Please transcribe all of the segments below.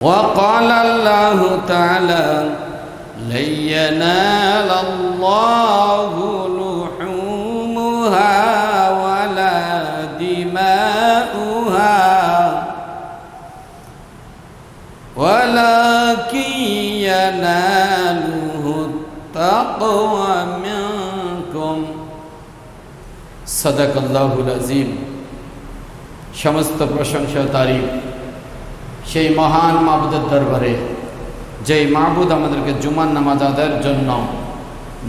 وقال الله تعالى لن ينال الله لحومها ولا دماؤها ولكن يناله التقوى منكم صدق الله العظيم। সমস্ত প্রশংসা তারিফ সেই মহান মাবুদের দরবারে, যেই মাবুদ আমাদেরকে জুমার নামাজ আদায়ের জন্য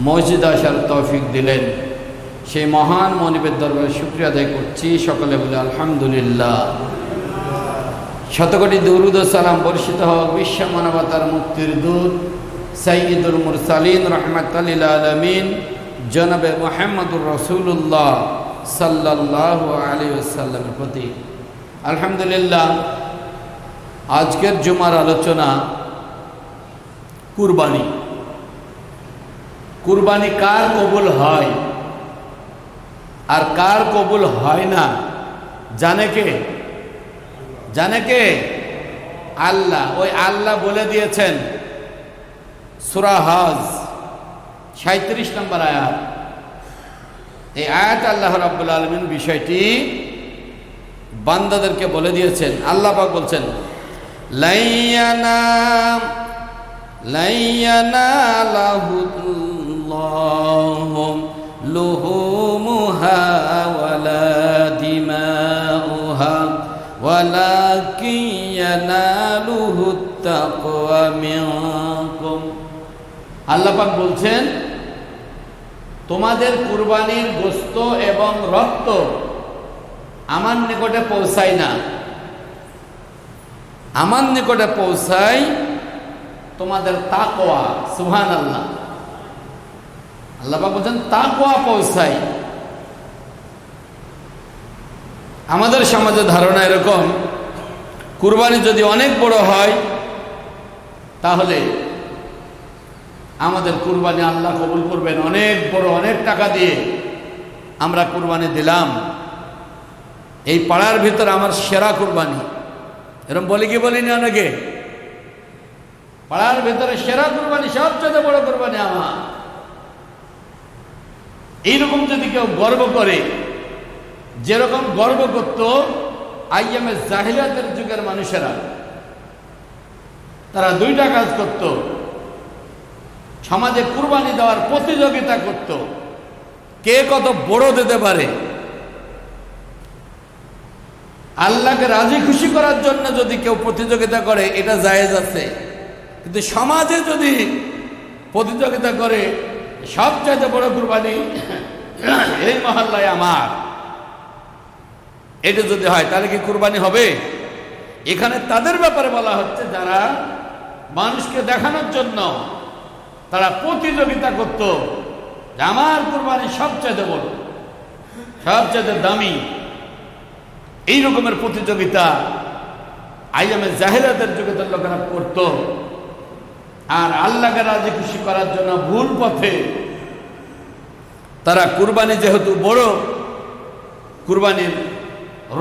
মসজিদে আসার তৌফিক দিলেন, সেই মহান মনিবের দরবারে শুকরিয়া আদায় করছি। সকলে বলে আলহামদুলিল্লাহ। শতকোটি দুরূদ ও সালাম বর্ষিত হোক বিশ্ব মানবতার মুক্তির দূত সাইয়্যিদুল মুরসালিন রাহমাতাল লিল আলামিন জনাবে মুহাম্মদুর রাসূলুল্লাহ সাল্লাল্লাহু আলাইহি ওয়াসাল্লামের প্রতি। আলহামদুলিল্লাহ, আজকের জুমার আলোচনা কুরবানি। কুরবানি কার কবুল হয় আর কার কবুল হয় না জানে কে? জানে কে? আল্লাহ। ওই আল্লাহ বলে দিয়েছেন সূরা হজ 37 নম্বর আয়াত। এই আয়াত আল্লাহ রাব্বুল আলামিন বিষয়টি বান্দাদেরকে বলে দিয়েছেন। আল্লাহ পাক বলছেন লাইয়ানালাহুল্লাহু লুহুমুহা ওয়ালা দিমাউহা ওয়ালাকিন ইয়ানালুহুত তাকওয়া মিনকুম। আল্লাহ পাক বলছেন তোমাদের কুরবানির গোশত এবং রক্ত আমার নিকটে পৌঁছায় না, আমার নিকটে পৌঁছায় তোমাদের তাকওয়া। সুবহানাল্লাহ। আল্লাহ পাক বলছেন তাকওয়া পৌঁছায়। আমাদের সমাজে ধারণা এরকম, কুরবানি যদি অনেক বড় হয় তাহলে আমাদের কুরবানি আল্লাহ কবুল করবেন। অনেক বড়, অনেক টাকা দিয়ে আমরা কুরবানি দিলাম, এই পাড়ার ভিতর আমার সেরা কুরবানি, এরকম বলি কি বলিনি অনেকে? পাড়ার ভিতরে সেরা কুরবানি, সবচেয়ে বড় কুরবানি আমার। এইরকম যদি কেউ গর্ব করে, যেরকম গর্ব করত আইয়ামে জাহিলিয়াতের যুগের মানুষেরা, তারা দুইটা কাজ করত। সমাজে কুরবানি দেওয়ার প্রতিযোগিতা করত, কে কত বড় দিতে পারে। আল্লাহকে রাজি খুশি করার জন্য যদি কেউ প্রতিযোগিতা করে এটা জায়েজ আছে, কিন্তু সমাজে যদি প্রতিযোগিতা করে সবচেয়ে বড় কুরবানি এই মহল্লায় আমার, এটা যদি হয় তাহলে কি কুরবানি হবে? এখানে তাদের ব্যাপারে বলা হচ্ছে যারা মানুষকে দেখানোর জন্য তারা প্রতিযোগিতা করত যে আমার কুরবানি সবচেয়ে বড়, সবচেয়ে দামি। এই রকমের প্রতিযোগিতা আইয়ামে জাহিলিয়াতের যুগে লোকেরা করত। আর আল্লাহকে রাজি খুশি করার জন্য ভুল পথে তারা কুরবানি যেহেতু বড়, কুরবানির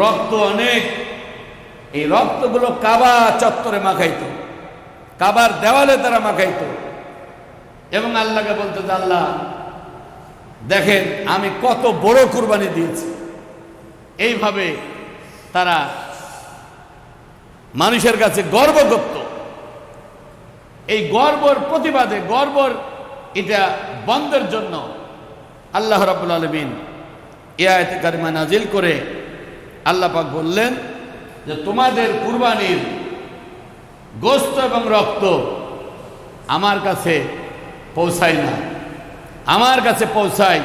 রক্ত অনেক, এই রক্তগুলো কাবা চত্বরে মাখাইত, কাবার দেওয়ালে তারা মাখাইত এবং আল্লাহকে বলতো যে আল্লাহ দেখেন আমি কত বড় কুরবানি দিয়েছি। এইভাবে তারা মানুষের কাছে গর্ব করত। এই গর্বর প্রতিবাদে, গর্বর এটা বন্ধের জন্য আল্লাহ রাব্বুল আলামিন এই আয়াতে কারিমা নাজিল করে আল্লাহ পাক বললেন যে তোমাদের কুরবানির গোশত এবং রক্ত আমার কাছে পৌঁছায় না, আমার কাছে পৌঁছায়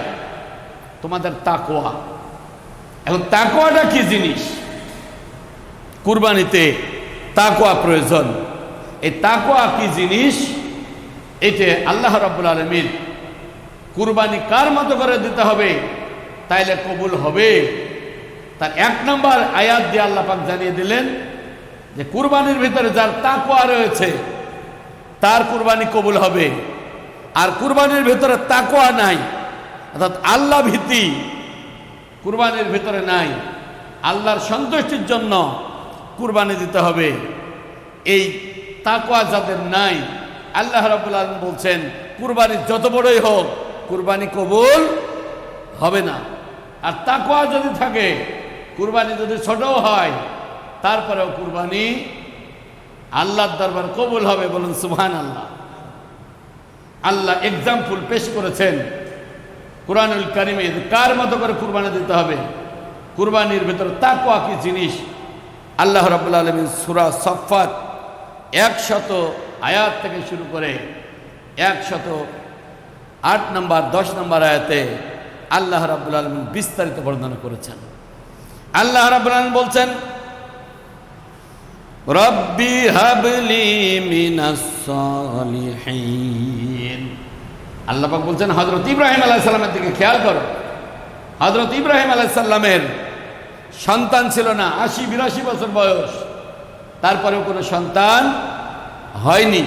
তোমাদের তাকওয়া। এখন তাকওয়াটা কি জিনিস? কুরবানিতে তাকওয়া প্রয়োজন। এই তাকওয়া কি জিনিস? এটা আল্লাহ রাব্বুল আলামিন কুরবানি কার মতো করে দিতে হবে তাইলে কবুল হবে, তার 1 নম্বর আয়াত দিয়ে আল্লাহ পাক জানিয়ে দিলেন যে কুরবানির ভিতরে যার তাকওয়া রয়েছে তার কুরবানি কবুল হবে। আর কুরবানির ভিতরে তাকওয়া নাই, অর্থাৎ আল্লাহ ভীতি কুরবানির ভিতরে নাই, আল্লাহর সন্তুষ্টির জন্য কুরবানি দিতে হবে, এই তাকওয়া যাদের নাই, আল্লাহ রাব্বুল আলামিন বলছেন কুরবানি যত বড়ই হোক কুরবানি কবুল হবে না। আর তাকওয়া যদি থাকে, কুরবানি যদি ছোটও হয়, তারপরেও কুরবানি আল্লাহর দরবার কবুল হবে। বলুন সুবহানাল্লাহ। আল্লাহ এক্সাম্পল পেশ করেছেন কুরআনুল কারীমে, কার মতো করে কুরবানি দিতে হবে, কুরবানির ভেতরে তাকওয়া কি জিনিস। আল্লাহ রাব্বুল আলামিন সূরা সাফফাত 100 আয়াত থেকে শুরু করে 108 নম্বর 10 নম্বর আয়াতে আল্লাহ রাব্বুল আলামিন বিস্তারিত বর্ণনা করেছেন। আল্লাহ রাব্বুল আলামিন বলছেন, রব্বি হাবলি মিনাস সালিহিন। আল্লাহ পাক বলছেন হযরত ইব্রাহিম আলাইহিস সালামের দিকে খেয়াল করো। হযরত ইব্রাহিম আলাইহিস সালামের সন্তান ছিল না, 80-82 বছর বয়স, তারপরেও কোনো সন্তান হয়নি।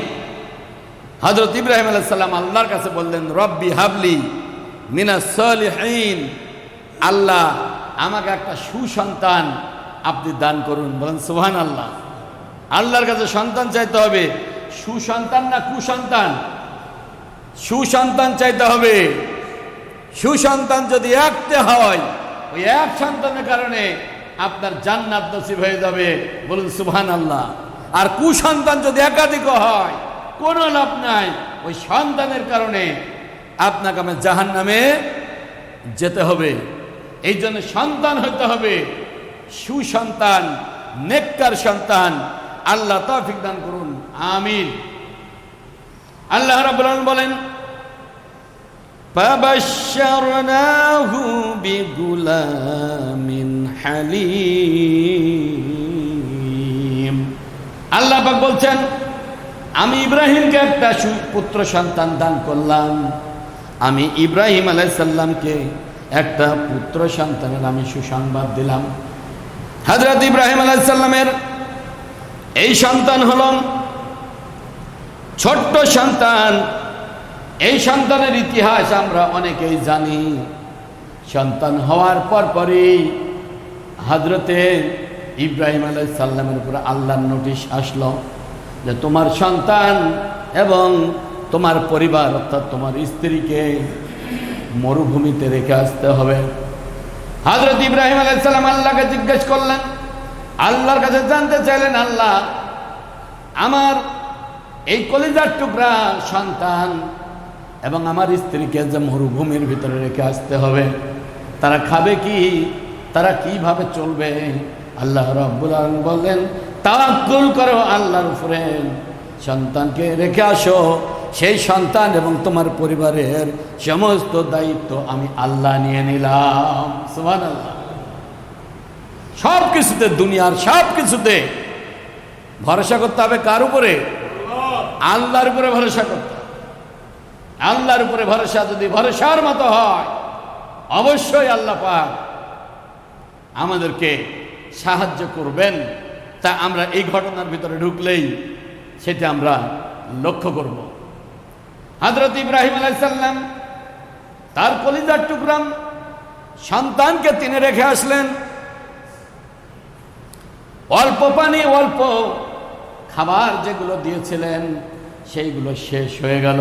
হযরত ইব্রাহিম আলাইহিস সালাম আল্লাহর কাছে বললেন, রব্বি হাবলি মিনাস সালিহিন, আল্লাহ আমাকে একটা সুসন্তান আপনি দান করুন। বলেন সুবহানাল্লাহ। আল্লাহর কাছে সন্তান চাইতে হবে, সুসন্তান না কুসন্তান? সুসন্তান চাইতে হবে। সুসন্তান যদি একতে হয়, ওই এক সন্তানের কারণে আপনার জান্নাত নসিব হয়ে যাবে। বলুন সুবহানাল্লাহ। আর কুসন্তান যদি একাধিক হয়, কোনো লাভ নাই, ওই সন্তানের কারণে আপনাকে আমি জাহান্নামে যেতে হবে। এই জন্য সন্তান হতে হবে সুসন্তান, নেককার সন্তান। আল্লাহ তৌফিক দান করুন, আমিন। আল্লাহ রাব্বুল আলামিন বলেন, ফাবাশশারনাহু বিগুলামিন হালিম। আল্লাহ পাক বলছেন, আমি ইব্রাহিমকে একটা পুত্র সন্তান দান করলাম। আমি ইব্রাহিম আলাইহিস সালামকে একটা পুত্র সন্তানের আমি সুসংবাদ দিলাম। হযরত ইব্রাহিম আলাইহিস সালামের এই সন্তান হল ছোট্ট সন্তান। এই সন্তানের ইতিহাস আমরা অনেকেই জানি। সন্তান হওয়ার পরই হযরতে ইব্রাহিম আলাইহিস সালামের উপর আল্লাহর নোটিশ আসলো যে তোমার সন্তান এবং তোমার পরিবার অর্থাৎ তোমার স্ত্রীকে মরুভূমিতে রেখে আসতে হবে। হযরত ইব্রাহিম আলাইহিস সালাম আল্লাহকে জিজ্ঞেস করলেন, আল্লাহর কাছে জানতে চাইলেন, আল্লাহ আমার এই কলিজার টুকরা সন্তান এবং আমার স্ত্রীকে যে মরুভূমির ভিতরে রেখে আসতে হবে, তারা খাবে কি, তারা কিভাবে চলবে? আল্লাহ রাব্বুল আলামিন বললেন, তাওয়াক্কুল করো আল্লাহর উপরে, সন্তানকে রেখে আসো। সেই সন্তান এবং তোমার পরিবারের সমস্ত দায়িত্ব আমি আল্লাহ নিয়ে নিলাম। সুবহানাল্লাহ। সব কিছুতে, দুনিয়ার সব কিছুতে ভরসা করতে হবে কার উপরে? আল্লাহর উপরে ভরসা করতে হবে। আল্লাহর উপরে ভরসা যদি ভরসার মতো হয়, অবশ্যই আল্লাহ পাক আমাদেরকে সাহায্য করবেন। তা আমরা এই ঘটনার ভিতরে ঢুকলেই সেটা আমরা লক্ষ্য করব। হযরত ইব্রাহিম আলাইহিস সালাম তার কলিজার টুকরা সন্তানকে তিনি রেখে আসলেন। অল্প পানি, অল্প খাবার যেগুলো দিয়েছিলেন সেইগুলো শেষ হয়ে গেল।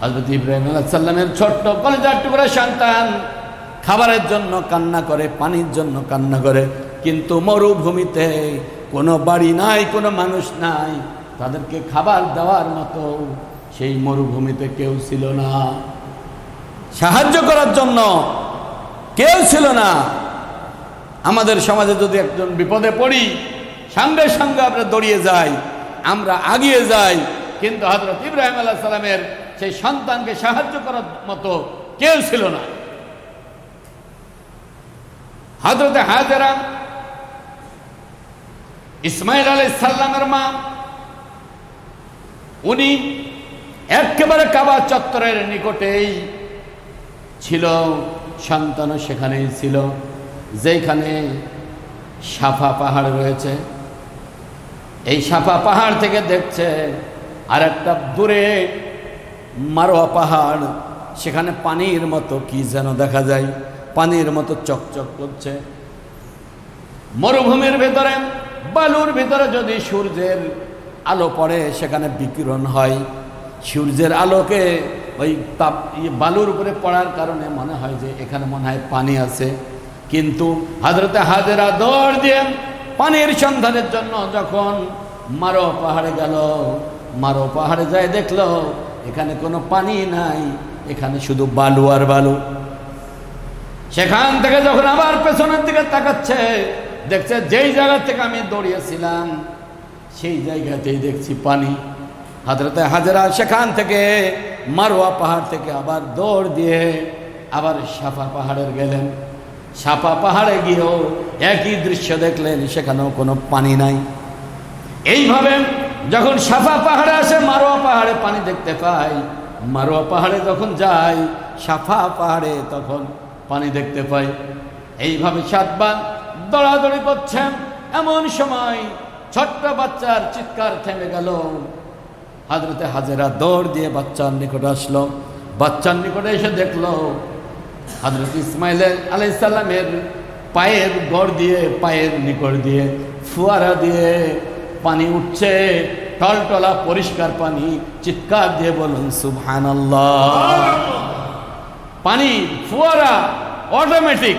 হযরত ইব্রাহিম আলাইহিস সালামের ছোট্ট কলিজার টুকরা সন্তান খাবারের জন্য কান্না করে, পানির জন্য কান্না করে, কিন্তু মরুভূমিতে কোনো বাড়ি নাই, কোনো মানুষ নাই, তাদেরকে খাবার দেওয়ার মতো সেই মরুভূমিতে কেউ ছিল না, সাহায্য করার জন্য কেউ ছিল না। আমাদের সমাজে যদি একজন বিপদে পড়ি, সঙ্গে সঙ্গে আমরা দৌড়িয়ে যাই, আমরা আগিয়ে যাই, কিন্তু হযরত ইব্রাহিম আলাইহিস সালামের সেই সন্তানকে সাহায্য করার মতো কেউ ছিল না। হযরত হাজেরা ইসমাইল আলাইহিস সালামের মা, উনি একেবারে কাবা চত্বরের নিকটেই ছিল, সন্তানও সেখানেই ছিল, যেখানে সাফা পাহাড় রয়েছে। এই সাফা পাহাড় থেকে দেখছে আর একটা দূরে মারোয়া পাহাড়, সেখানে পানির মতো কি যেন দেখা যায়, পানির মতো চকচক করছে। মরুভূমির ভেতরে বালুর ভিতরে যদি সূর্যের আলো পড়ে সেখানে বিকিরণ হয়, সূর্যের আলোকে ওই তাপ বালুর উপরে পড়ার কারণে মনে হয় যে এখানে মনে হয় পানি আছে। কিন্তু হযরতে হাজেরা দৌড় দিয়ে পানির সন্ধানের জন্য যখন মারো পাহাড়ে গেল, মারো পাহাড়ে যায় দেখলো এখানে কোনো পানি নাই, এখানে শুধু বালু আর বালু। সেখান থেকে যখন আবার পেছনের দিকে তাকাচ্ছে, দেখছে যেই জায়গা থেকে আমি দৌড়িয়েছিলাম সেই জায়গাতেই দেখছি পানি। হযরতে হাজেরা সেখান থেকে মারোয়া পাহাড় থেকে আবার দৌড় দিয়ে আবার সাফা পাহাড়ে গেলেন। সাফা পাহাড়ে গিয়েও একই দৃশ্য দেখলেন, সেখানেও কোনো পানি নাই। এইভাবে যখন সাফা পাহাড়ে আসে মারোয়া পাহাড়ে পানি দেখতে পাই, মারোয়া পাহাড়ে যখন যাই সাফা পাহাড়ে তখন পানি দেখতে পাই। এইভাবে 7 বার দৌড়াদৌড়ি করছেন। এমন সময় ছোট্ট বাচ্চার চিৎকার থেমে গেল। হযরতে হাজেরা দৌড় দিয়ে বাচ্চার নিকট আসলো। বাচ্চার নিকটে এসে দেখলো হযরত ইসমাইল আলাইহিস সালামের পায়ের গড় দিয়ে, পায়ের নিকট দিয়ে ফুয়ারা দিয়ে পানি উঠছে, টলটলা পরিষ্কার পানি। চিৎকার দিয়ে বলুন সুবহানাল্লাহ। পানি ফুয়ারা অটোমেটিক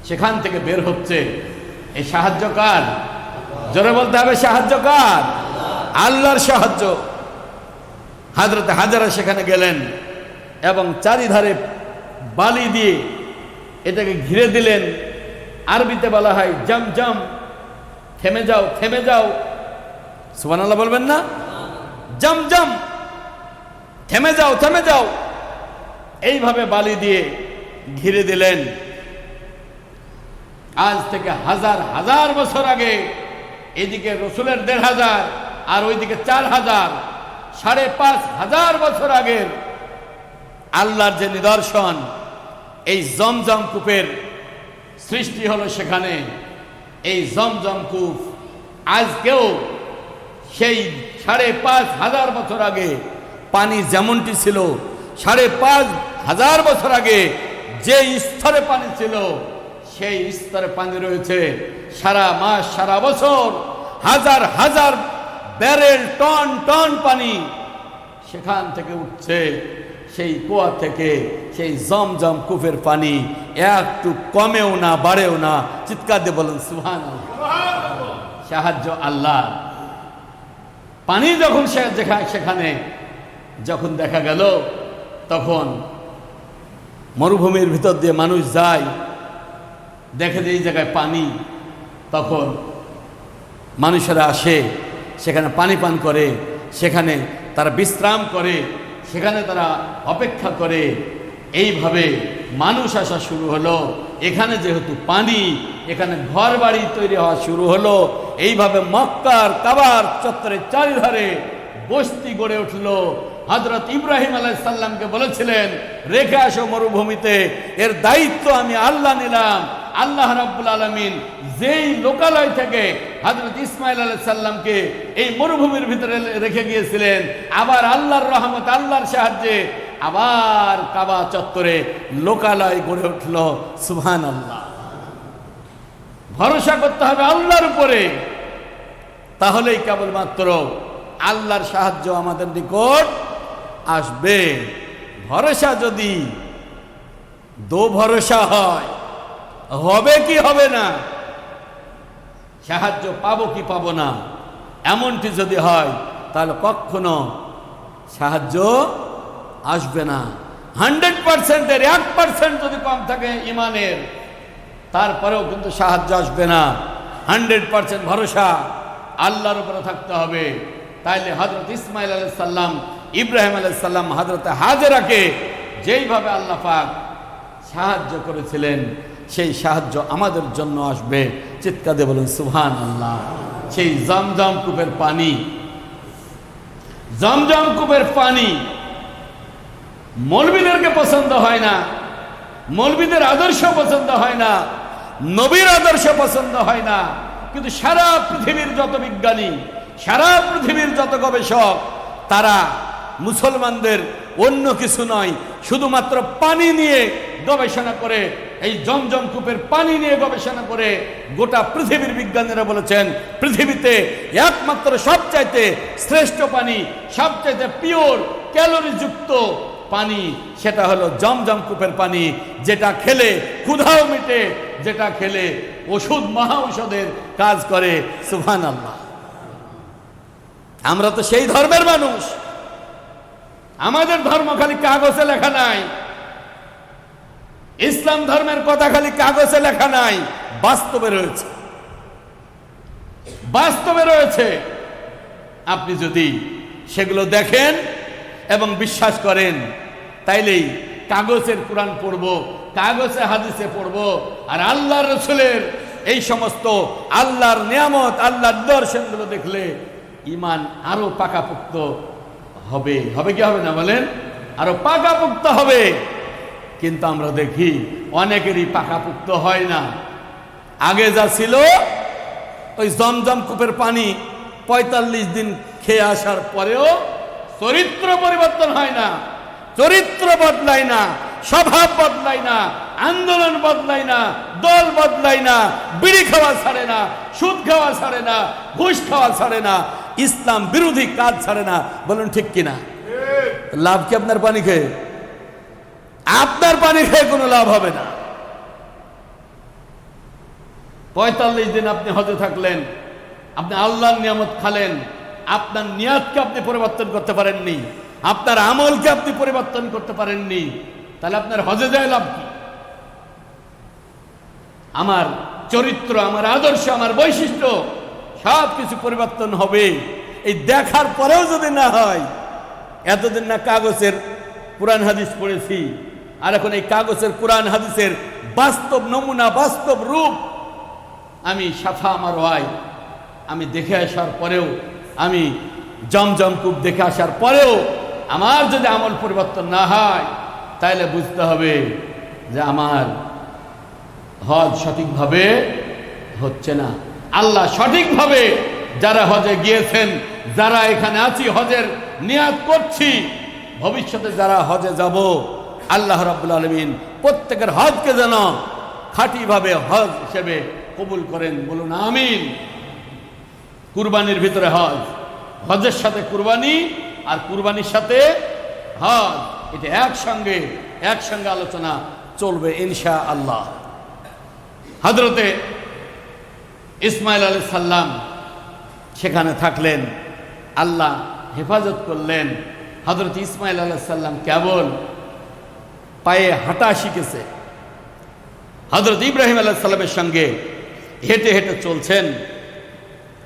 সেখান থেকে বের হচ্ছে। এই সাহায্য কার? জোরে বলতে হবে সাহায্য কার? আল্লাহর সাহায্য। হযরতে হাজেরা সেখানে গেলেন এবং চারিধারে বালি দিয়ে এটাকে ঘিরে দিলেন। আরবিতে বলা হয় জমজম, থেমে যাও থেমে যাও। সুবহানাল্লাহ বলবেন না? জমজম, থেমে যাও থেমে যাও। এইভাবে বালি দিয়ে ঘিরে দিলেন। আজ থেকে হাজার হাজার বছর আগে এদিকে রসুলের 1500 আর ওইদিকে 4000, 5500 বছর আগের আল্লাহর যে নিদর্শন, এই জমজম কূপের সৃষ্টি হলো সেখানে। এই জমজম কূপ আজকেও সেই 5500 বছর আগে পানি যেমনটি ছিল, 5500 বছর আগে যে স্তরে পানি ছিল সেই স্তরে পানি রয়েছে। সারা মাস সারা বছর হাজার হাজার ব্যারেল, টন টন পানি সেখান থেকে উঠছে। সেই কুয়া থেকে, সেই জমজম কূপের পানি একটু কমেও না বাড়েও না। চিৎকার দিয়ে বলেন সুবহানাল্লাহ। সাহায্য আল্লাহ। পানি যখন সেখানে যখন দেখা গেল, তখন মরুভূমির ভিতর দিয়ে মানুষ যায়, দেখে যে এই জায়গায় পানি, তখন মানুষেরা আসে, সেখানে পানি পান করে, সেখানে তারা বিশ্রাম করে, সেখানে তারা অপেক্ষা করে। এইভাবে মানুষ আসা শুরু হলো। এখানে যেহেতু পানি, এখানে ঘর বাড়ি তৈরি হওয়া শুরু হলো। এইভাবে মক্কার কাবার চত্বরের চারিধারে বস্তি গড়ে উঠল। হযরত ইব্রাহিম আলাইহিস সালামকে বলেছিলেন রেখে আসো মরুভূমিতে, এর দায়িত্ব আমি আল্লাহ নিলাম। আল্লাহ রাব্বুল আলামিন যেই লোকালয় থেকে হযরত ইসমাইল আলাইহিস সালামকে এই মরুভূমির ভিতরে রেখে গিয়েছিলেন, আবার আল্লাহর রহমত, আল্লাহর সাহায্যে আবার কাবা চত্বরে লোকালয় গড়ে উঠল। সুবহানাল্লাহ। ভরসা করতে হবে আল্লাহর উপরে, তাহলেই কেবলমাত্র আল্লাহর সাহায্য আমাদের নিকট আসবে। ভরসা যদি দো ভরসা হয়, হবে কি হবে না, সাহায্য পাবো কি পাবো না, এমনটি যদি হয় তাহলে কখনো সাহায্য আসবে না। 100%-এর 1% যদি কম থাকে ইমানের, তারপরেও কিন্তু সাহায্য আসবে না। 100% ভরসা আল্লাহর উপরে থাকতে হবে। তাইলে হযরত ইসমাইল আলাইহিস সালাম, ইব্রাহিম আলাইহিস সালাম, হযরত হাজেরাকে যেইভাবে আল্লাহ পাক সাহায্য করেছিলেন, সেই সাহায্য আমাদের জন্য আসবে। চিৎকার দিয়ে বলুন সুবহানাল্লাহ। সেই জমজম কূপের পানি, জমজম কূপের পানি মৌলবীদেরকে পছন্দ হয় না, মৌলবীদের আদর্শ পছন্দ হয় না, নবীর আদর্শ পছন্দ হয় না, কিন্তু সারা পৃথিবীর যত বিজ্ঞানী, সারা পৃথিবীর যত গবেষক, তারা মুসলমানদের অন্য কিছু নয়, শুধুমাত্র পানি নিয়ে গবেষণা করে এই জমজম কূপের পানি নিয়ে গবেষণা করে গোটা পৃথিবীর বিজ্ঞানীরা বলেছেন পৃথিবীতে একমাত্র সবচাইতে শ্রেষ্ঠ পানি, সবচাইতে পিওর ক্যালোরিযুক্ত পানি সেটা হলো জমজম কূপের পানি, যেটা খেলে ক্ষুধাও মিটে, যেটা খেলে ওষুধ মহা ঔষধের কাজ করে। সুবহানাল্লাহ। আমরা তো সেই ধর্মের মানুষ। আমাদের ধর্ম খালি কাগজে লেখা নাই, ইসলাম ধর্মের কথা খালি কাগজে লেখা নাই, বাস্তবে রয়েছে, বাস্তবে রয়েছে। আপনি যদি সেগুলো দেখেন এবং বিশ্বাস করেন, তাইলেই কাগজের কোরআন পড়বো, কাগজে হাদিসে পড়বো, আর আল্লাহর রাসূলের এই সমস্ত আল্লাহর নিয়ামত, আল্লাহর দর্শনগুলো দেখলে ঈমান আরো পাকাপোক্ত হবে। হবে কি হবে না বলেন? আরো পাকাপোক্ত হবে। কিন্তু আমরা দেখি অনেকেরই পাকাপোক্ত হয় না। আগে যা ছিল ওই জমজম কূপের পানি ৪৫ দিন খেয়ে আসার পরেও চরিত্র পরিবর্তন হয় না, চরিত্র বদলায় না, স্বভাব বদলায় না, আন্দোলন বদলায় না, দল বদলায় না, বিড়ি খাওয়া ছাড়ে না, সুদ খাওয়া ছাড়ে না, ঘুষ খাওয়া ছাড়ে না, ইসলাম বিরোধী কাজ ছাড়ে না। বলুন ঠিক কিনা? লাভ কি আপনার পানি খেয়ে? আপনার পানি খেয়ে কোনো লাভ হবে না। ৪৫ দিন আপনি হজে থাকলেন, আপনি আল্লাহর নিয়ামত খালেন, আপনার নিয়াতকে আপনি পরিবর্তন করতে পারেননি, আপনার আমলকে আপনি পরিবর্তন করতে পারেননি, তাহলে আপনার হজে যায় লাভ কি? আমার চরিত্র, আমার আদর্শ, আমার বৈশিষ্ট্য সব কিছু পরিবর্তন হবে। এই দেখার পরেও যদি না হয়, এতদিন না কাগজের কোরআন হাদিস পড়েছি, আর এখন এই কাগজের কোরআন হাদিসের বাস্তব নমুনা, বাস্তব রূপ আমি সাফা আমার হয়, আমি দেখে আসার পরেও, আমি জমজম কূপ দেখে আসার পরেও আমার যদি আমল পরিবর্তন না হয়, তাহলে বুঝতে হবে যে আমার হজ সঠিকভাবে হচ্ছে না। আল্লাহ সঠিকভাবে যারা হজে গিয়েছেন, যারা এখানে আছি হজের নিয়াত করছি, ভবিষ্যতে যারা হজে যাব, আল্লাহ রাব্বুল আলামিন প্রত্যেকের হজকে যেন খাঁটিভাবে হজ হিসেবে কবুল করেন। বলুন আমিন। কুরবানির ভিতরে হজ, হজের সাথে কুরবানি, আর কুরবানির সাথে হজ, এটা একসঙ্গে আলোচনা চলবে ইনশাআল্লাহ। হযরতে ইসমাঈল আলাইহিস সালাম সেখানে থাকলেন, আল্লাহ হেফাজত করলেন। হযরত ইসমাঈল আলাইহিস সালাম কেবল পায়ে হাঁটা শিখেছে, হযরত ইব্রাহিম আলাইহিস সালামের সঙ্গে হেঁটে হেঁটে চলছেন।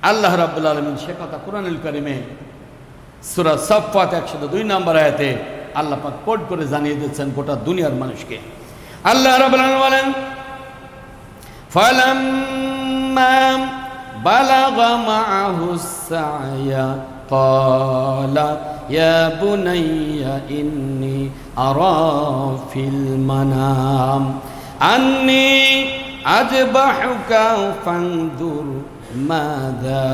আল্লাহ রাব্বুল আলামিন সে কথা কুরআনুল কারীমে সূরা সাফফাত ১০২ নম্বর আয়াতে আল্লাহ পাক কোট করে জানিয়ে দিয়েছেন গোটা দুনিয়ার মানুষকে। আল্লাহ রাব্বুল আলামিন বলেন, ফালাম্মা বালাগা মাআহুস সা'য়া ক্বালা ইয়া বুনাইয়া ইন্নী আরা ফিল মানাম আন্নী আযবাহুকা ফানজুর মাযা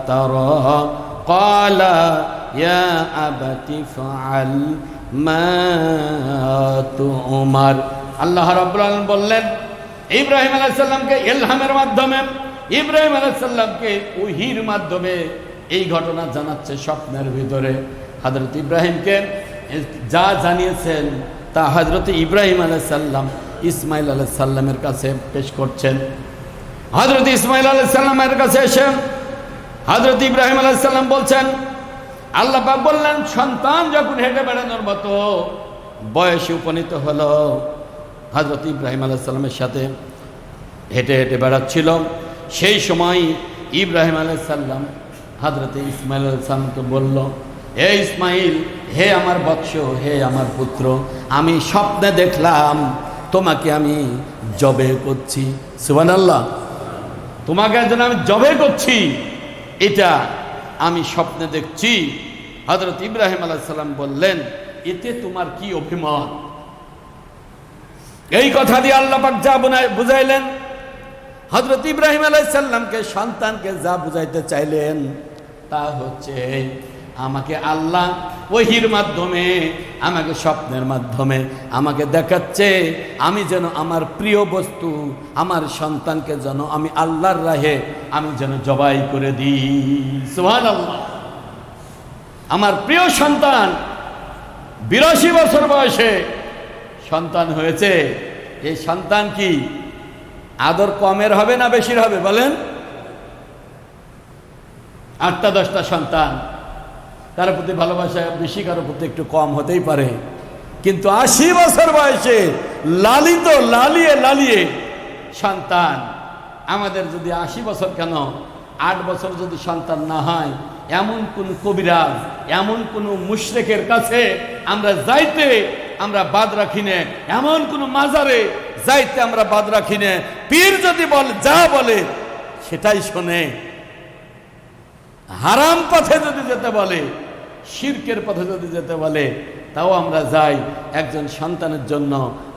তারা ক্বালা ইয়া আবাতি ফাআল মা তু'মার। আল্লাহ রাব্বুল আলামিন বললেন ইব্রাহিম আলাইহিস সালামকে ইলহামের মাধ্যমে, ইব্রাহিম আলাইহিস সালামকে ওহীর মাধ্যমে এই ঘটনা জানাচ্ছে। স্বপ্নের ভিতরে হযরত ইব্রাহিমকে যা জানিয়েছেন তা হযরত ইব্রাহিম আলাইহিস সালাম ইসমাঈল আলাইহিস সালামের কাছে পেশ করছেন। হযরত ইসমাঈল আলাইহিস সালামের কাছে এসে হযরত ইব্রাহিম আলাইহিস সালাম বলছেন, আল্লাহ পাক বললেন, সন্তান যখন হেঁটে বেড়ানোর মতো বয়সে উপনীত হলো, হযরত ইব্রাহিম আলাইহিস সালামের সাথে হেঁটে হেঁটে বেড়াচ্ছিল, সেই সময় ইব্রাহিম আলাইহিস সালাম হযরত ইসমাঈল আলাইহিস সালামকে বলল, হে ইসমাঈল, হে আমার বৎস, হে আমার পুত্র, আমি স্বপ্নে দেখলাম তোমাকে আমি জবে করছি। সুবহানাল্লাহ। তোমাকে যেন আমি জবে করছি, এটা আমি স্বপ্নে দেখছি। হযরত ইব্রাহিম আলাইহিস সালাম বললেন, এতে তোমার কি অভিমত? এই কথা দিয়ে আল্লাহ পাক যা বুঝাইলেন, হযরত ইব্রাহিম আলাইহিস সালামকে, সন্তানকে যা বুঝাইতে চাইলেন তা হচ্ছে, আমাকে আল্লাহ ওহীর মাধ্যমে, আমাকে স্বপ্নের মাধ্যমে আমাকে দেখাচ্ছে আমি যেন আমার প্রিয় বস্তু আমার সন্তানকে যেন আমি আল্লাহর রাহে আমি যেন জবাই করে দিই। সুবহানাল্লাহ। আমার প্রিয় সন্তান 82 বছর বয়সে সন্তান হয়েছে। এই সন্তান কি আদর কমের হবে না বেশির হবে বলেন? 8টা 10টা সন্তান, কারো প্রতি ভালোবাসা বেশি, কারো প্রতি একটু কম হতেই পারে, কিন্তু 80 বছর বয়সে লালিত লালিয়ে লালিয়ে সন্তান। আমাদের যদি 80 বছর কেন 8 বছর যদি সন্তান না হয়, এমন কোন কবিরাজ, এমন কোন মুশরিকের কাছে আমরা যাইতে আমরা বাদ রাখি না, এমন কোন মাজারে যাইতে আমরা বাদ রাখি না। পীর যদি বলে যা বলে সেটাই শোনে, হারাম পথে যদি যেতে বলে, শিরকের পথে যদি যেতে বলে, তাও আমরা যাই একজন সন্তানের জন্য।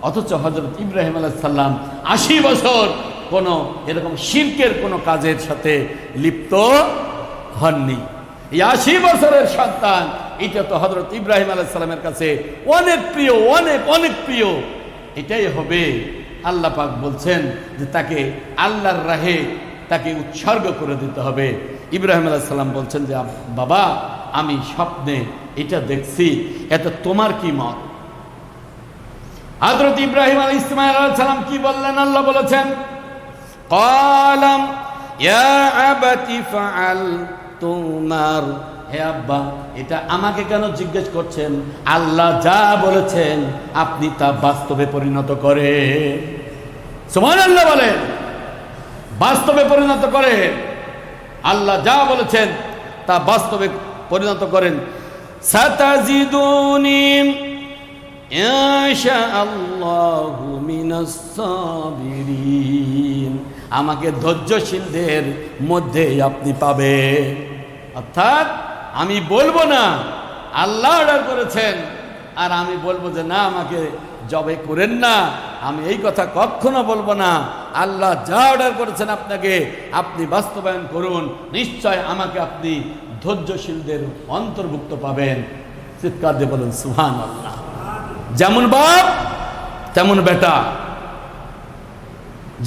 অথচ হযরত ইব্রাহিম আলাইহিস সালাম 80 বছর কোন এরকম শিরকের কোন কাজের সাথে লিপ্ত হননি। এই 80 বছরের সন্তান, এটা তো হযরত ইব্রাহিম আলাইহিস সালামের কাছে অনেক প্রিয়, অনেক অনেক প্রিয়। এটাই হবে। আল্লাহ পাক বলছেন যে তাকে আল্লাহর রাহে তাকে উৎসর্গ করে দিতে হবে। ইব্রাহিম আলাইহিস সালাম বলছেন যে বাবা, আমি স্বপ্নে এটা দেখছি, এতে তোমার কি মত? হযরত ইব্রাহিম আলাইহিস সালাম কি বললেন? আল্লাহ বলেছেন, ক্বালাম ইয়া আবাতি ফাআল তুমার। হে আব্বা, এটা আমাকে কেন জিজ্ঞেস করছেন? আল্লাহ যা বলেছেন আপনি তা বাস্তবে পরিণত করে। সুবহানাল্লাহ বলেন, বাস্তবে পরিণত করে। আল্লাহ যা বলেছেন তা বাস্তবে পরিণত করেন। সাতাজিদুনি ইনশাআল্লাহু মিনাস সাবিরিন। আমাকে ধৈর্যশীলদের মধ্যে আপনি পাবেন। অর্থাৎ আমি বলবো না আল্লাহ অর্ডার করেছেন আর আমি বলবো যে না আমাকে জবাই করেন না, আমি এই কথা কখনো বলবো না। আল্লাহ যা অর্ডার করেছেন আপনাকে, আপনি বাস্তবায়ন করুন, নিশ্চয় আমাকে আপনি ধৈর্যশীলদের অন্তর্ভুক্ত পাবেন। চিৎকার দিয়ে বলুন সুবহানাল্লাহ। যেমন বাপ তেমন বেটা,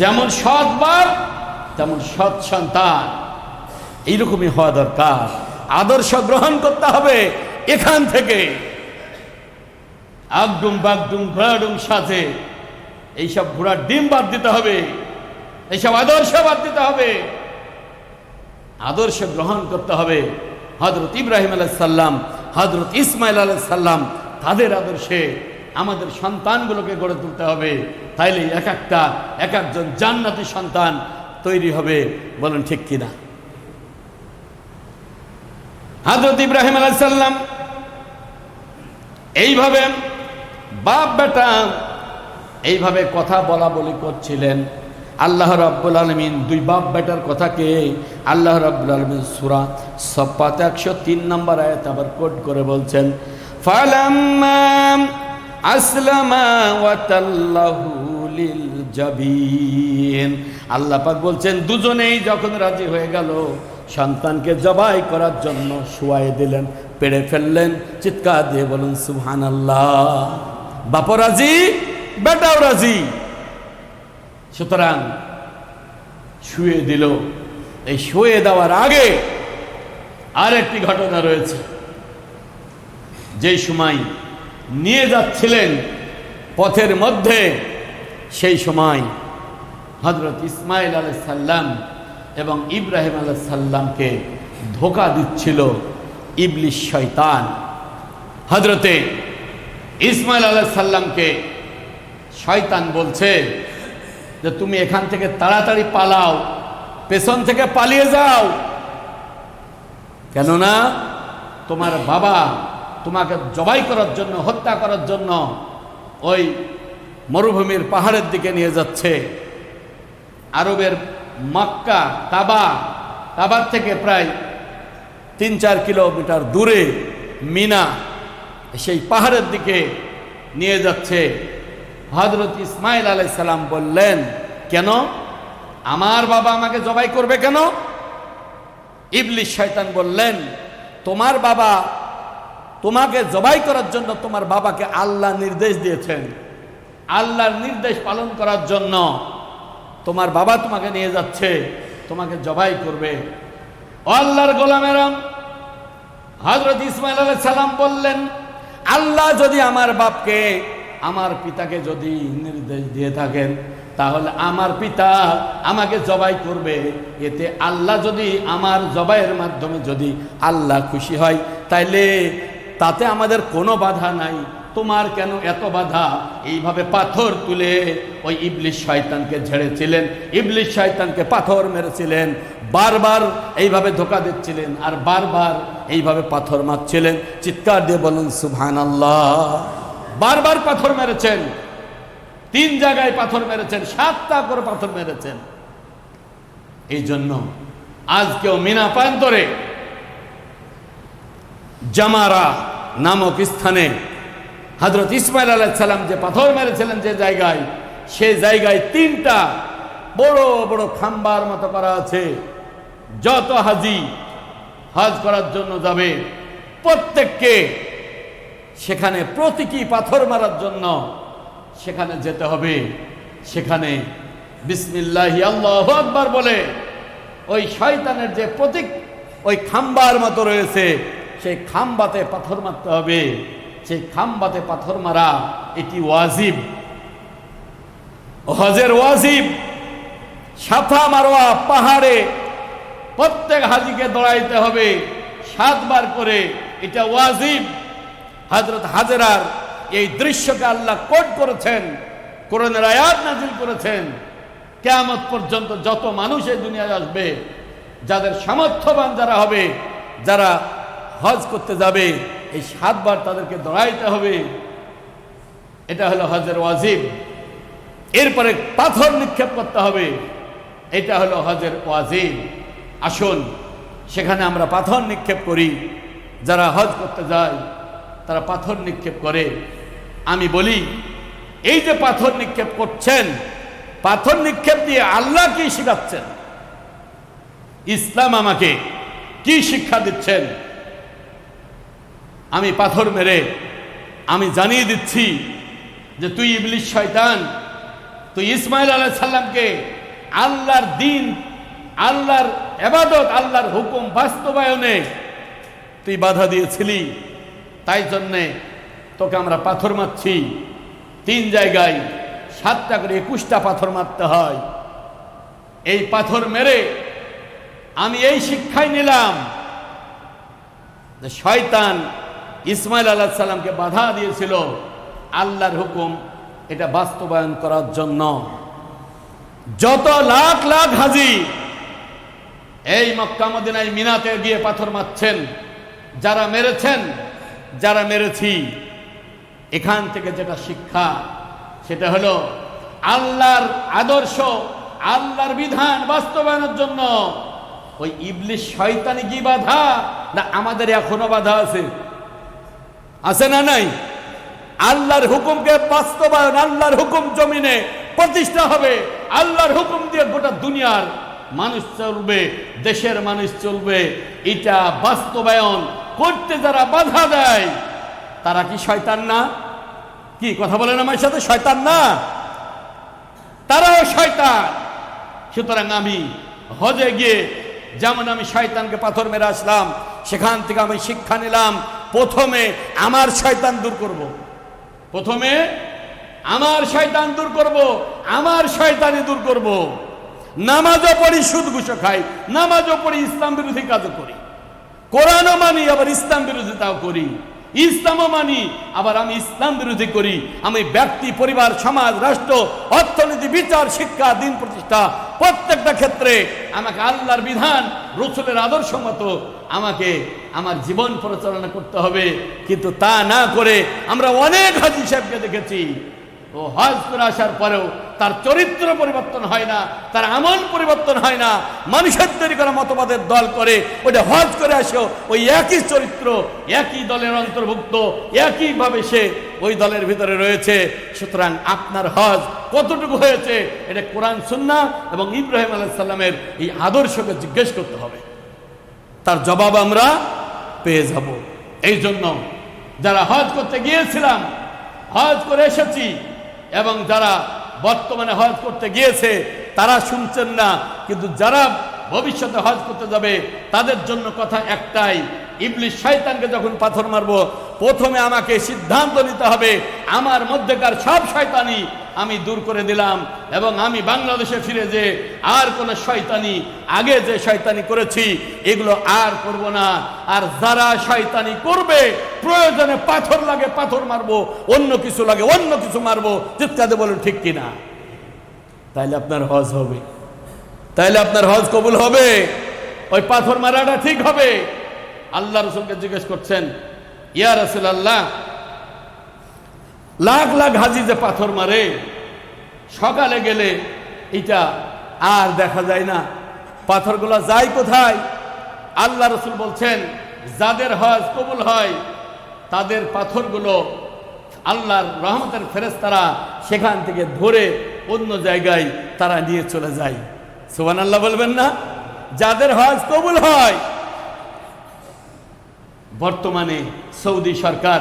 যেমন সৎ বাপ তেমন সৎ সন্তান, এইরকমই হওয়া দরকার। আদর্শ গ্রহণ করতে হবে এখান থেকে। আগডুম বাগডুম ঘোড়াডুম সাজে এইসব ঘোড়ার ডিম বাদ দিতে হবে, এইসব আদর্শ বাদ দিতে হবে, আদর্শ গ্রহণ করতে হবে। হযরত ইব্রাহিম আলাইহিস সালাম, হযরত ইসমাইল আলাইহিস সালাম, তাদের আদর্শে আমাদের সন্তানগুলোকে গড়ে তুলতে হবে। তাইলে এক একজন জান্নাতি সন্তান তৈরি হবে। বলেন ঠিক কিনা? হযরত ইব্রাহিম আলাইহিস সালাম এইভাবে বাপ বেটা এইভাবে কথা বলা বলি করছিলেন। আল্লাহ রাব্বুল আলামিন দুই বাপ বেটার কথাকে আল্লাহ রাব্বুল আলামিন সূরা সাফফাত 103 নম্বর আয়াত আবার কোট করে বলছেন, ফালাম্মা আসলামা ওয়া তাল্লাহু লিল জাবিন। আল্লাহ পাক বলছেন দুজনেই যখন রাজি হয়ে গেল, সন্তানকে জবাই করার জন্য শুয়াই দিলেন, পেড়ে ফেললেন। চিৎকার দিয়ে বলুন সুবহানাল্লাহ। বাপও রাজি, বেটাও রাজি। সুতরাং শুয়ে দিল। এই শুয়ে দেওয়ার আগে আর একটি ঘটনা রয়েছে। যেই সময় নিয়ে যাচ্ছিলেন পথের মধ্যে, সেই সময় হযরত ইসমাইল আলাইহিস সালাম এবং ইব্রাহিম আলাইহিস সালামকে ধোঁকা দিচ্ছিল ইবলিস শয়তান। হযরতে ইসমাইল আলাইহিস সালামকে শয়তান বলছে যে তুমি এখান থেকে তাড়াতাড়ি পালাও, পেছন থেকে পালিয়ে যাও, কেননা তোমার বাবা তোমাকে জবাই করার জন্য, হত্যা করার জন্য ওই মরুভূমির পাহাড়ের দিকে নিয়ে যাচ্ছে। আরবের মক্কা কাবার থেকে প্রায় 3-4 কিলোমিটার দূরে মিনা, সেই পাহাড়ের দিকে নিয়ে যাচ্ছে। হযরত ইসমাইল আলাইহিস সালাম বললেন, কেন আমার বাবা আমাকে জবাই করবে কেন? ইবলিস শয়তান বললেন, তোমার বাবা তোমাকে জবাই করার জন্য তোমার বাবাকে আল্লাহ নির্দেশ দিয়েছেন, আল্লাহর নির্দেশ পালন করার জন্য তোমার বাবা তোমাকে নিয়ে যাচ্ছে, তোমাকে জবাই করবে। আল্লাহর গোলামেরা, হযরত ইসমাঈল আলাইহিস সালাম বললেন, আল্লাহ যদি আমার বাপকে, আমার পিতাকে যদি নির্দেশ দিয়ে থাকেন, তাহলে আমার পিতা আমাকে জবাই করবে। এতে আল্লাহ যদি আমার জবাইয়ের মাধ্যমে যদি আল্লাহ খুশি হয়, তাইলে তাতে আমাদের কোনো বাধা নাই। তোমার কেন এত বাধা? এইভাবে পাথর তুলে ওই ইবলিস শয়তানকে ঝেড়েছিলেন, ইবলিস শয়তানকে পাথর মেরেছিলেন, বারবার এইভাবে ধোঁকা দিচ্ছিলেন আর বারবার এইভাবে পাথর মারছিলেন। চিৎকার দিয়ে বলুন সুবহানাল্লাহ। বারবার পাথর মেরেছেন, 3 জায়গায় পাথর মেরেছেন, 7টা করে পাথর মেরেছেন। এই জন্য আজকেও মিনা প্রান্তরে জামারা নামক স্থানে হযরত ইসমাঈল আলাইহিস সালাম যে পাথর মেরেছিলেন, যে জায়গায়, সেই জায়গায় 3টা বড় বড় খাম্বার মতো করা আছে। যত হাজি হজ করার জন্য যাবে, প্রত্যেককে সেখানে প্রতীকী পাথর মারার জন্য সেখানে যেতে হবে। সেখানে বিসমিল্লাহি আল্লাহু আকবার বলে ওই শয়তানের যে প্রতীক ওই খাম্বার মতো রয়েছে, সেই খাম্বাতে পাথর মারতে হবে। সেই খাম্বাতে পাথর মারা এটি ওয়াজিব, হজের ওয়াজিব। সাফা মারওয়া পাহাড়ে প্রত্যেক হাজিকে দৌড়াইতে হবে 7 বার করে, এটা ওয়াজিব। হযরত হাজেরার এই দৃশ্যকে আল্লাহ কোট করেছেন, কোরআনের আয়াত নাযিল করেছেন। কিয়ামত পর্যন্ত যত মানুষ এই দুনিয়ায় আসবে, যাদের সামর্থ্যবান যারা হবে, যারা হজ করতে যাবে, এই 7 বার তাদেরকে দৌড়াইতে হবে। এটা হলো হজের ওয়াজিব। এরপরে পাথর নিক্ষেপ করতে হবে, এটা হলো হজের ওয়াজিব। আসুন সেখানে আমরা পাথর নিক্ষেপ করি। যারা হজ করতে যায় তারা পাথর নিক্ষেপ করে। আমি বলি, এই যে পাথর নিক্ষেপ করছেন, পাথর নিক্ষেপ দিয়ে আল্লাহ কি শিখাচ্ছেন? ইসলাম আমাকে কি শিক্ষা দিচ্ছেন? আমি পাথর মেরে আমি জানিয়ে দিচ্ছি যে তুই ইবলিস শয়তান, তুই ইসমাঈল আলাইহিস সালামকে আল্লাহর দ্বীন, আল্লাহর ইবাদত, আল্লাহর হুকুম বাস্তবায়নে তুই বাধা দিয়েছিলি। তাই জন্যে তোকে আমরা পাথর মারছি। 3 জায়গায় 7টা করে 21টা পাথর মারতে হয়। এই পাথর মেরে আমি এই শিক্ষাই নিলাম যে শয়তান ইসমাঈল আলাইহিস সালামকে বাধা দিয়েছিল আল্লাহর হুকুম এটা বাস্তবায়ন করার জন্য। যত লাখ লাখ হাজি এই মক্কা মদিনায় মিনাতে গিয়ে পাথর মারছেন, যারা মেরেছেন, যারা মেরেছি, এখান থেকে যেটা শিক্ষা সেটা হলো আল্লাহর আদর্শ, আল্লাহর বিধান বাস্তবায়নের জন্য ওই ইবলিস শয়তানি কি বাধা, না আমাদের এখনো বাধা আছে? আছে না নাই? আল্লাহর হুকুমকে বাস্তবায়ন, আল্লাহর হুকুম জমিনে প্রতিষ্ঠা হবে। আল্লাহর হুকুম দিয়ে গোটা দুনিয়ার মানুষ চলবে, দেশের মানুষ চলবে। এটা বাস্তবায়ন করতে যারা বাধা দেয় তারা কি শয়তান না? কি কথা বলেন আমার সাথে? শয়তান না? তারাও শয়তান। সুতরাং আমি হজে গিয়ে যেমন আমি শয়তানকে পাথর মেরে আসলাম, সেখান থেকে আমি শিক্ষা নিলাম, প্রথমে আমার শয়তান দূর করব। প্রথমে আমার শয়তান দূর করব, আমার শয়তানি দূর করব। নামাজও পড়ি, সুদ ঘুষও খাই, নামাজও পড়ি, ইসলাম বিরোধী কাজও করি, কোরআনও মানি আবার ইসলাম বিরোধিতাও করি, ইসলামও মানি আবার আমি ইসলাম বিরোধী করি। আমি ব্যক্তি, পরিবার, সমাজ, রাষ্ট্র, অর্থনীতি, বিচার, শিক্ষা, দিন প্রতিষ্ঠা, প্রত্যেকটা ক্ষেত্রে আমাকে আল্লাহর বিধান, রাসূলের আদর্শ মতো আমাকে আমার জীবন পরিচালনা করতে হবে। কিন্তু তা না করে আমরা অনেক হাজী সাহেবকে দেখেছি, ও হজ করে আসার পরেও তার চরিত্র পরিবর্তন হয় না, তার আমল পরিবর্তন হয় না। মানুষের তৈরি করা মতবাদের দল করে ওটা হজ করে আসো, ওই একই চরিত্র, একই দলের অন্তর্ভুক্ত, একইভাবে সে ওই দলের ভিতরে রয়েছে। সুতরাং আপনার হজ কতটুকু হয়েছে এটা কোরআন, সুন্নাহ এবং ইব্রাহিম আলাইহিস সালামের এই আদর্শকে জিজ্ঞেস করতে হবে। তার জবাব আমরা পেয়ে যাব। এই জন্য যারা হজ করতে গিয়েছিলাম, হজ করে এসেছি, এবং যারা বর্তমানে হজ করতে গিয়েছে তারা শুনছেন না, কিন্তু যারা ভবিষ্যতে হজ করতে যাবে তাদের জন্য কথা একটাই, ইবলিস শয়তানকে যখন পাথর মারবো প্রথমে আমাকে সিদ্ধান্ত নিতে হবে আমার মধ্যেকার সব শয়তানি আমি দূর করে দিলাম, এবং আমি বাংলাদেশে ফিরে যে আর কোন শয়তানি, আগে যে শয়তানি করেছি এগুলো আর করব না। আর যারা শয়তানি করবে প্রয়োজনে পাথর লাগে পাথর মারবো, অন্য কিছু লাগে অন্য কিছু মারবো, চিৎকারে বলুন ঠিক কিনা? তাইলে আপনার হজ হবে, তাইলে আপনার হজ কবুল হবে, ওই পাথর মারাটা ঠিক হবে। আল্লাহ রাসূলকে জিজ্ঞেস করছেন, ইয়া রাসূলুল্লাহ, লাখ লাখ হাজি যে পাথর মারে, সকালে গেলে এটা আর দেখা যায় না, পাথরগুলো যায় কোথায়? আল্লাহ রাসূল বলছেন, যাদের হজ কবুল হয় তাদের পাথরগুলো আল্লাহর রহমতের ফেরেশতারা সেখান থেকে ধরে অন্য জায়গায় তারা নিয়ে চলে যায়। সুবহানাল্লাহ বলবেন না? যাদের হজ কবুল হয়। বর্তমানে সৌদি সরকার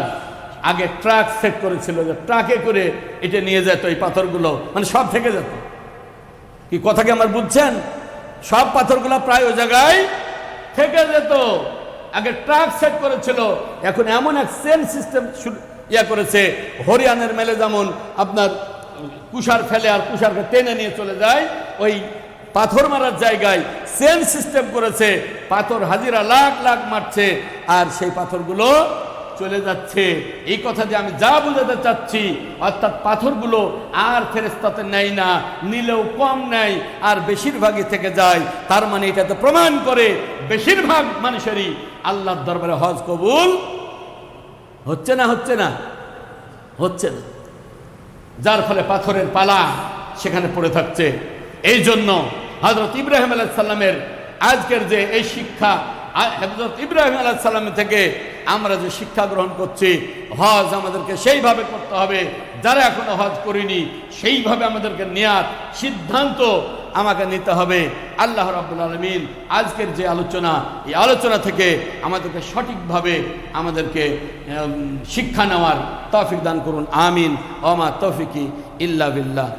আগে ট্রাক সেট করেছিল, যে ট্রাকে করে এটা নিয়ে যেত, এই পাথরগুলো মানে সব থেকে যেত। কি কথা কি আমার বুঝছেন? সব পাথরগুলো প্রায় ওই জায়গায় থেকে যেত। আগে ট্রাক সেট করেছিল, এখন এমন এক চেন সিস্টেম করেছে, হরিয়ানের মেলে যেমন আপনার কুষার ফেলে আর কুষারকে টেনে নিয়ে চলে যায়, ওই পাথর মারার জায়গায় চেন সিস্টেম করেছে, পাথর হাজিরা লাখ লাখ মারছে আর সেই পাথরগুলো চলে যাচ্ছে। এই কথা দিয়ে আমি যা বুঝাতে চাচ্ছি, অর্থাৎ পাথরগুলো আর ফেরেশতাতে নেয় না, নিলেও কম নেয় আর বেশিরভাগই থেকে যায়। তার মানে এটাতে প্রমাণ করে বেশিরভাগ মানুষেরই আল্লাহর দরবারে হজ কবুল হচ্ছে না, হচ্ছে না, হচ্ছে না, যার ফলে পাথরের পালা সেখানে পড়ে থাকছে। এই জন্য হযরত ইব্রাহিম আলাইহিস সালামের আজকের যে এই শিক্ষা, হযরত ইব্রাহিম আলাইহিস সালাম থেকে আমরা যে শিক্ষা গ্রহণ করছি, হজ আমাদেরকে সেইভাবে করতে হবে। যারা এখনো হজ করিনি সেইভাবে আমাদেরকে নিয়াত সিদ্ধান্ত আমাকে নিতে হবে। আল্লাহ রাব্বুল আলামিন আজকের যে আলোচনা, এই আলোচনা থেকে আমাদেরকে সঠিকভাবে আমাদেরকে শিক্ষা নেওয়ার তৌফিক দান করুন। আমিন। ওয়া মা তৌফিকি ইল্লা বিল্লাহ।